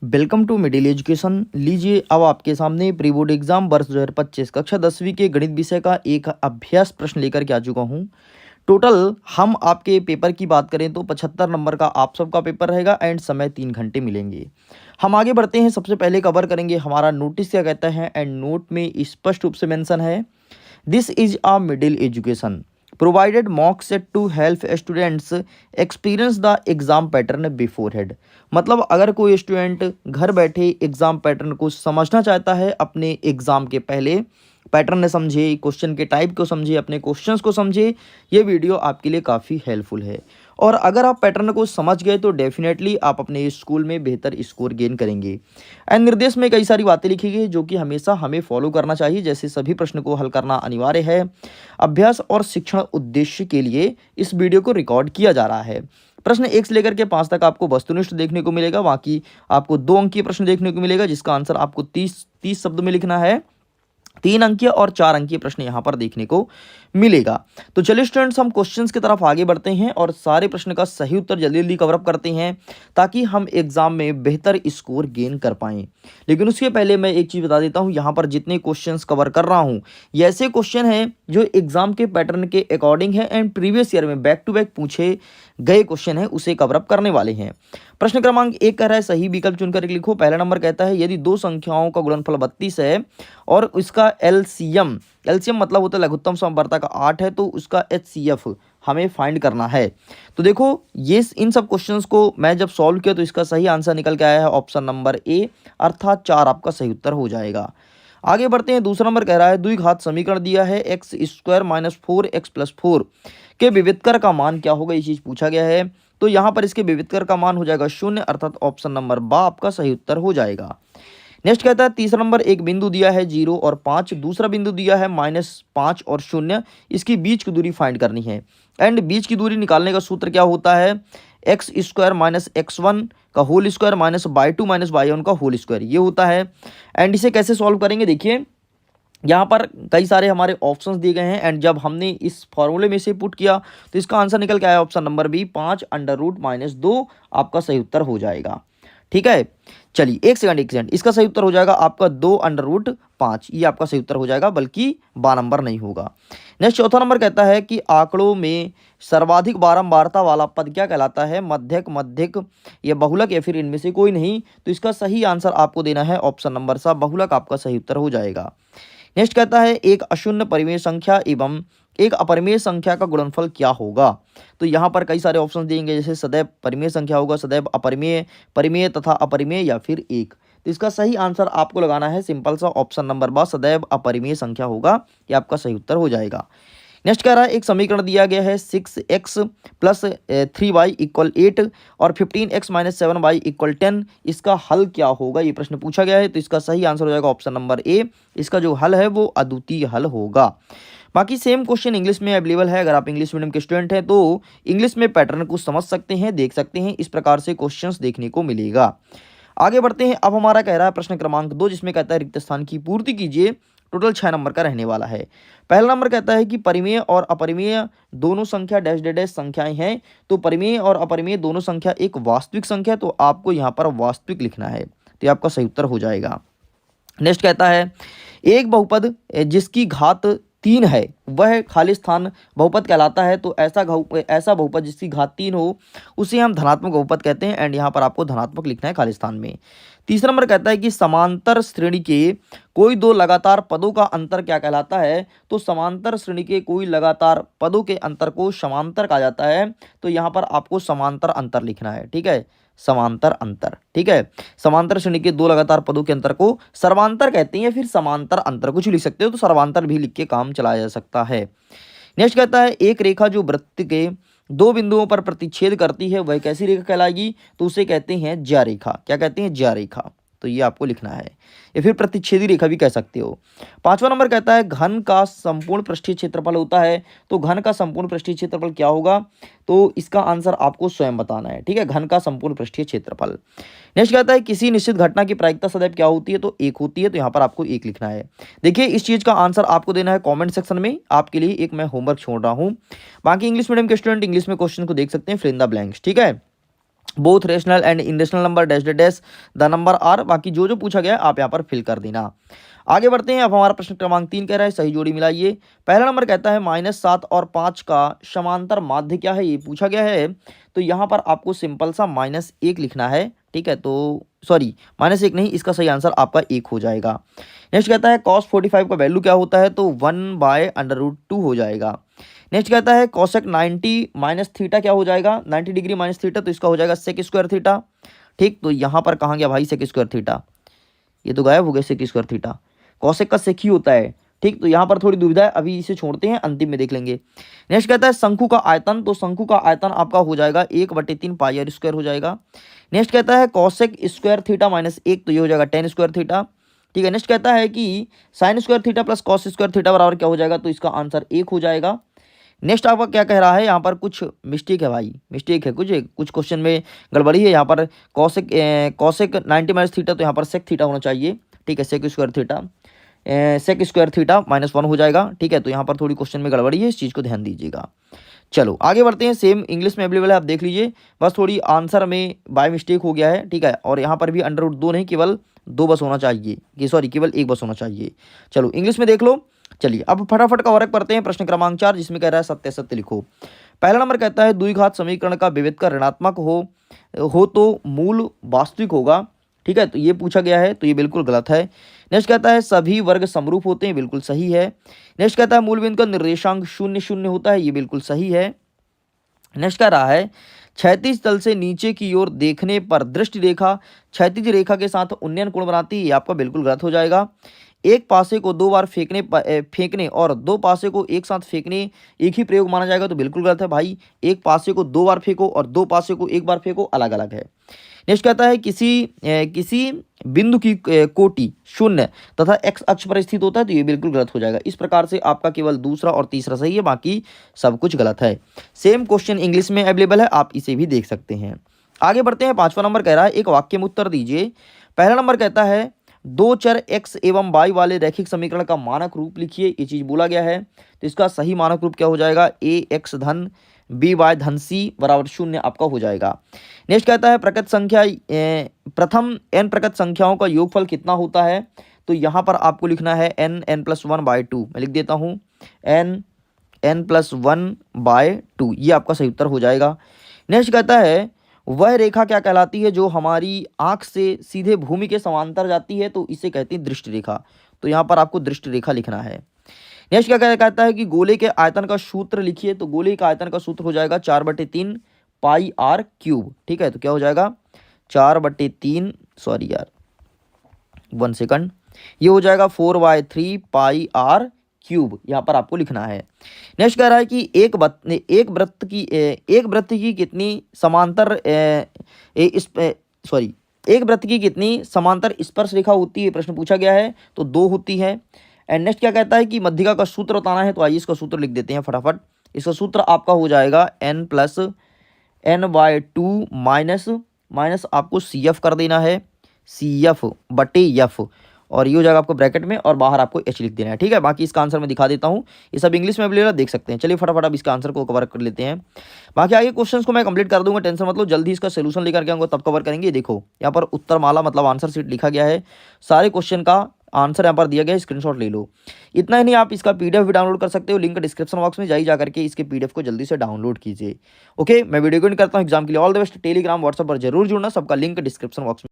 Welcome to middle education. लीजिए अब आपके सामने प्री बोर्ड एग्जाम वर्ष 2025 कक्षा 10वीं के गणित विषय का एक अभ्यास प्रश्न लेकर के आ चुका हूं। टोटल हम आपके पेपर की बात करें तो 75 नंबर का आप सबका पेपर रहेगा एंड समय 3 घंटे मिलेंगे। हम आगे बढ़ते हैं। सबसे पहले कवर करेंगे हमारा नोटिस क्या कहता है एंड नोट में स्पष्ट रूप से मेंशन है, this is a middle education provided mock set to help students experience the exam pattern beforehand. मतलब अगर कोई स्टूडेंट घर बैठे एग्जाम पैटर्न को समझना चाहता है, अपने एग्जाम के पहले पैटर्न समझे, क्वेश्चन के टाइप को समझे, अपने क्वेश्चंस को समझे, ये वीडियो आपके लिए काफ़ी हेल्पफुल है। और अगर आप पैटर्न को समझ गए तो डेफिनेटली आप अपने स्कूल में बेहतर स्कोर गेन करेंगे। एंड निर्देश में कई सारी बातें लिखी गई जो कि हमेशा हमें फॉलो करना चाहिए, जैसे सभी प्रश्न को हल करना अनिवार्य है। अभ्यास और शिक्षण उद्देश्य के लिए इस वीडियो को रिकॉर्ड किया जा रहा है। प्रश्न 1 से लेकर के 5 तक आपको वस्तुनिष्ठ देखने को मिलेगा, बाकी आपको 2 अंकीय प्रश्न देखने को मिलेगा जिसका आंसर आपको 30 शब्द में लिखना है। 3 अंकीय और 4 अंकीय प्रश्न यहाँ पर देखने को मिलेगा। तो चलिए स्टूडेंट्स, हम क्वेश्चंस की तरफ आगे बढ़ते हैं और सारे प्रश्न का सही उत्तर जल्दी जल्दी कवर अप करते हैं ताकि हम एग्जाम में बेहतर स्कोर गेन कर पाएं। लेकिन उसके पहले मैं एक चीज़ बता देता हूं, यहाँ पर जितने क्वेश्चंस कवर कर रहा हूं ये ऐसे क्वेश्चन हैं जो एग्जाम के पैटर्न के अकॉर्डिंग है एंड प्रीवियस ईयर में बैक टू बैक पूछे गए क्वेश्चन है उसे कवर अप करने वाले हैं। प्रश्न क्रमांक 1 कह रहा है सही विकल्प चुनकर लिखो। पहला नंबर कहता है यदि दो संख्याओं का गुणनफल 32 है और इसका एलसीएम मतलब होता है लघुत्तम समवर्ता का 8 है, तो उसका एचसीएफ हमें फाइंड करना है। तो देखो ये इन सब क्वेश्चंस को मैं जब सॉल्व किया तो इसका सही आंसर निकल के आया है ऑप्शन नंबर ए, अर्थात 4 आपका सही उत्तर हो जाएगा। आगे बढ़ते हैं। दूसरा नंबर कह रहा है द्विघात समीकरण दिया है x square minus 4x plus 4 के विविधकर का मान क्या होगा, ये चीज पूछा गया है। तो यहाँ पर इसके विविधकर का मान हो जाएगा 0, अर्थात ऑप्शन नंबर बा आपका सही उत्तर हो जाएगा। नेक्स्ट कहता है तीसरा नंबर, एक बिंदु दिया है 0 और 5, दूसरा बिंदु दिया है -5 और 0, इसकी बीच की दूरी फाइंड करनी है। एंड बीच की दूरी निकालने का सूत्र क्या होता है, एक्स स्क्वायर माइनस x1 का whole square minus y2 minus y1 का होल स्क्वायर, ये होता है। एंड इसे कैसे सॉल्व करेंगे, देखिए यहाँ पर कई सारे हमारे ऑप्शंस दिए गए हैं एंड जब हमने इस फॉर्मूले में से पुट किया तो इसका आंसर निकल के आया ऑप्शन नंबर बी, 5√-2 आपका सही उत्तर हो जाएगा। ठीक है, चलिए एक सेकंड, इसका सही उत्तर हो जाएगा आपका 2√5, ये आपका सही उत्तर हो जाएगा, बल्कि 12 नंबर नहीं होगा। नेक्स्ट चौथा नंबर कहता है कि आंकड़ों में सर्वाधिक बारंबारता वाला पद क्या कहलाता है, मध्यक, मध्यक या बहुलक या फिर इनमें से कोई नहीं। तो इसका सही आंसर आपको देना है ऑप्शन नंबर सा, बहुलक आपका सही उत्तर हो जाएगा। नेक्स्ट कहता है एक अशून्य परिमेय संख्या एवं एक अपरिमेय संख्या का गुणनफल क्या होगा। तो यहाँ पर कई सारे ऑप्शन देंगे, जैसे सदैव परिमेय संख्या होगा, सदैव अपरिमेय, परिमेय तथा अपरिमेय या फिर एक। तो इसका सही आंसर आपको लगाना है सिंपल सा ऑप्शन नंबर बा, सदैव अपरिमेय संख्या होगा, ये आपका सही उत्तर हो जाएगा। नेक्स्ट कह रहा है एक समीकरण दिया गया है 6x प्लस 3y इक्वल 8 और 15x माइनस 7y इक्वल 10, इसका हल क्या होगा, ये प्रश्न पूछा गया है। तो इसका सही आंसर हो जाएगा ऑप्शन नंबर ए, इसका जो हल है वो अद्वितीय हल होगा। बाकी सेम क्वेश्चन इंग्लिश में अवेलेबल है, अगर आप इंग्लिश मीडियम के स्टूडेंट हैं तो इंग्लिश में पैटर्न को समझ सकते हैं, देख सकते हैं, इस प्रकार से क्वेश्चंस देखने को मिलेगा। आगे बढ़ते हैं। अब हमारा कह रहा है प्रश्न क्रमांक 2 जिसमें कहता है रिक्त स्थान की पूर्ति कीजिए, टोटल 6 नंबर का रहने वाला है। पहला नंबर कहता है कि परिमेय और अपरिमेय दोनों संख्या डैश डैश डैश संख्याएं हैं। तो परिमेय और अपरिमेय दोनों संख्या एक वास्तविक संख्या, तो आपको यहाँ पर वास्तविक लिखना है, तो ये आपका सही उत्तर हो जाएगा। नेक्स्ट कहता है एक बहुपद जिसकी घात 3 है वह खाली स्थान बहुपद कहलाता है। तो ऐसा बहुपद जिसकी घात 3 हो उसे हम धनात्मक बहुपद कहते हैं एंड यहाँ पर आपको धनात्मक लिखना है खाली स्थान में। तीसरा नंबर कहता है कि समांतर श्रेणी के कोई दो लगातार पदों का अंतर क्या कहलाता है। तो समांतर श्रेणी के कोई लगातार पदों के अंतर को समांतर कहा जाता है। तो यहाँ पर आपको समांतर अंतर लिखना है, ठीक है, समांतर अंतर, ठीक है। समांतर श्रेणी के दो लगातार पदों के अंतर को सर्वांतर कहते हैं या फिर समांतर अंतर, कुछ लिख सकते हो, तो सर्वांतर भी लिख के काम चलाया जा सकता है। नेक्स्ट कहता है एक रेखा जो वृत्त के दो बिंदुओं पर प्रतिच्छेद करती है वह कैसी रेखा कहलाएगी। तो उसे कहते हैं ज्या रेखा, क्या कहते हैं, ज्या रेखा, तो ये आपको लिखना है, या फिर प्रतिच्छेदी रेखा भी कह सकते हो। पांचवा नंबर कहता है घन का संपूर्ण पृष्ठीय क्षेत्रफल होता है। तो घन का संपूर्ण पृष्ठीय क्षेत्रफल क्या होगा, तो इसका आंसर आपको स्वयं बताना है, ठीक है, घन का संपूर्ण पृष्ठीय क्षेत्रफल। नेक्स्ट कहता है किसी निश्चित घटना की प्रायिकता सदैव क्या होती है, तो 1 होती है, तो यहाँ पर आपको 1 लिखना है। देखिए इस चीज का आंसर आपको देना है कॉमेंट सेक्शन में, आपके लिए एक मैं होमवर्क छोड़ रहा हूँ। बाकी इंग्लिश मीडियम के स्टूडेंट इंग्लिश में क्वेश्चन को देख सकते हैं, फिल इन द ब्लैंक्स, ठीक है। Both rational and irrational number dash dash the number are. बाकी जो जो पूछा गया है आप यहाँ पर फिल कर देना। आगे बढ़ते हैं। अब हमारा प्रश्न क्रमांक 3 कह रहा है सही जोड़ी मिलाइए। पहला नंबर कहता है -7 और 5 का समांतर माध्य क्या है, ये पूछा गया है। तो यहाँ पर आपको सिंपल सा -1 लिखना है, ठीक है। तो सॉरी -1 नहीं, इसका सही आंसर आपका 1 हो जाएगा। नेक्स्ट कहता है cos 45 का वैल्यू क्या होता है, तो 1/√2 हो जाएगा। नेक्स्ट कहता है cosec 90 माइनस थीटा क्या हो जाएगा, 90 डिग्री माइनस थीटा, तो इसका हो जाएगा sec स्क्वायर थीटा। ठीक, तो यहाँ पर कहाँ गया भाई sec स्क्वायर थीटा, ये तो गायब हो गया sec स्क्वायर थीटा। कॉसेक का सेक ही होता है, ठीक। तो यहाँ पर थोड़ी दुविधा है, अभी इसे छोड़ते हैं, अंतिम में देख लेंगे। नेक्स्ट कहता है शंकु का आयतन, तो शंकु का आयतन आपका हो जाएगा 1/3 पाई आर स्क्वायर हो जाएगा। नेक्स्ट कहता है कॉसेक स्क्वायर थीटा -1, तो ये हो जाएगा tan स्क्वायर थीटा, ठीक है। नेक्स्ट कहता है कि sine square theta plus cos square theta बराबर क्या हो जाएगा, तो इसका आंसर 1 हो जाएगा। नेक्स्ट आपका क्या कह रहा है, यहाँ पर कुछ मिस्टेक है भाई, मिस्टेक है, कुछ क्वेश्चन में गड़बड़ी है। यहाँ पर कॉसेक 90 माइनस थीटा, तो यहाँ पर सेक थीटा होना चाहिए, ठीक है। Sec square theta sec square theta -1 हो जाएगा, ठीक है। तो यहाँ पर थोड़ी क्वेश्चन में गड़बड़ी है, इस चीज़ को ध्यान दीजिएगा। चलो आगे बढ़ते हैं। सेम इंग्लिश में अवेलेबल है, आप देख लीजिए। बस थोड़ी आंसर में बाय मिस्टेक हो गया है, ठीक है। और यहाँ पर भी √2 नहीं, केवल 2 बस होना चाहिए, कि सॉरी केवल 1 बस होना चाहिए। चलो इंग्लिश में देख लो। चलिए अब फटाफट का वर्क करते हैं। प्रश्न क्रमांक 4 जिसमें कह रहा है सत्य सत्य लिखो। पहला नंबर कहता है द्विघात समीकरण का विभेदक ऋणात्मक हो तो मूल वास्तविक होगा, ठीक है। तो ये पूछा गया है, तो ये बिल्कुल गलत है। नेक्स्ट कहता है सभी वर्ग समरूप होते हैं, बिल्कुल सही है। नेक्स्ट कहता है मूल बिंदु का निर्देशांक 0 0 होता है, ये बिल्कुल सही है। नेक्स्ट कह रहा है क्षैतिज तल से नीचे की ओर देखने पर दृष्टि रेखा क्षैतिज रेखा के साथ उन्नयन कोण बनाती है, ये आपका बिल्कुल गलत हो जाएगा। एक पासे को 2 बार फेंकने और 2 पासे को एक साथ फेंकने एक ही प्रयोग माना जाएगा, तो बिल्कुल गलत है भाई। एक पासे को 2 बार फेंको और 2 पासे को एक बार फेंको, अलग अलग है। नेक्स्ट कहता है किसी बिंदु की कोटि शून्य तथा एक्स अक्ष पर स्थित होता है, तो ये बिल्कुल गलत हो जाएगा। इस प्रकार से आपका केवल दूसरा और तीसरा सही है, बाकी सब कुछ गलत है। सेम क्वेश्चन इंग्लिश में अवेलेबल है, आप इसे भी देख सकते हैं। आगे बढ़ते हैं। 5वां नंबर कह रहा है एक वाक्य में उत्तर दीजिए। पहला नंबर कहता है 2 चर x एवं y वाले रैखिक समीकरण का मानक रूप लिखिए, ये चीज बोला गया है। तो इसका सही मानक रूप क्या हो जाएगा, ax धन by धन c बराबर 0 आपका हो जाएगा। नेक्स्ट कहता है प्रथम n प्रकृत संख्याओं का योगफल कितना होता है, तो यहाँ पर आपको लिखना है n+1/2। मैं लिख देता हूँ n+1/2, ये आपका सही उत्तर हो जाएगा। नेक्स्ट कहता है वह रेखा क्या कहलाती है जो हमारी आंख से सीधे भूमि के समांतर जाती है, तो इसे कहते हैं दृष्टि रेखा। तो यहाँ पर आपको दृष्टि रेखा लिखना है। नेक्स्ट क्या कहता है कि गोले के आयतन का सूत्र लिखिए, तो गोले का आयतन का सूत्र हो जाएगा 4/3 पाई आर क्यूब, ठीक है। तो क्या हो जाएगा 4/3, सॉरी यार 1 सेकंड, ये हो जाएगा 4/3 पाई आर क्यूब, यहाँ पर आपको लिखना है। नेक्स्ट कह रहा है कि एक वृत्त की कितनी समांतर एक वृत्त की कितनी समांतर स्पर्श रेखा होती है, प्रश्न पूछा गया है। तो 2 होती है। एंड नेक्स्ट क्या कहता है कि मध्यिका का सूत्र बताना है, तो आइए इसका सूत्र लिख देते हैं फटाफट। इसका सूत्र आपका हो जाएगा n+n/2 माइनस आपको CF कर देना है, CF/F, और ये हो जाएगा आपको ब्रैकेट में, और बाहर आपको H लिख देना है, ठीक है। बाकी इसका आंसर मैं दिखा देता हूँ, ये सब इंग्लिश में अवेलेबल देख सकते हैं। चलिए फटाफट अब इसका आंसर को कवर कर लेते हैं। बाकी आगे क्वेश्चंस को मैं कंप्लीट कर दूंगा, टेंशन मतलब जल्दी इसका सोल्यूशन लेकर के आऊंगा, तब कवर करेंगे। देखो यहाँ पर उत्तर माला मतलब आंसर सीट लिखा गया है, सारे क्वेश्चन का आंसर यहाँ पर दिया गया है, स्क्रीनशॉट ले लो। इतना ही नहीं, आप इसका PDF भी डाउनलोड कर सकते हो, लिंक डिस्क्रिप्शन बॉक्स में जाइए जा करके इसके PDF को जल्दी से डाउनलोड कीजिए। ओके, मैं वीडियो को करता हूँ एग्जाम के लिए। All the best. Telegram WhatsApp पर जरूर जुड़ना, सबका लिंक डिस्क्रिप्शन बॉक्स में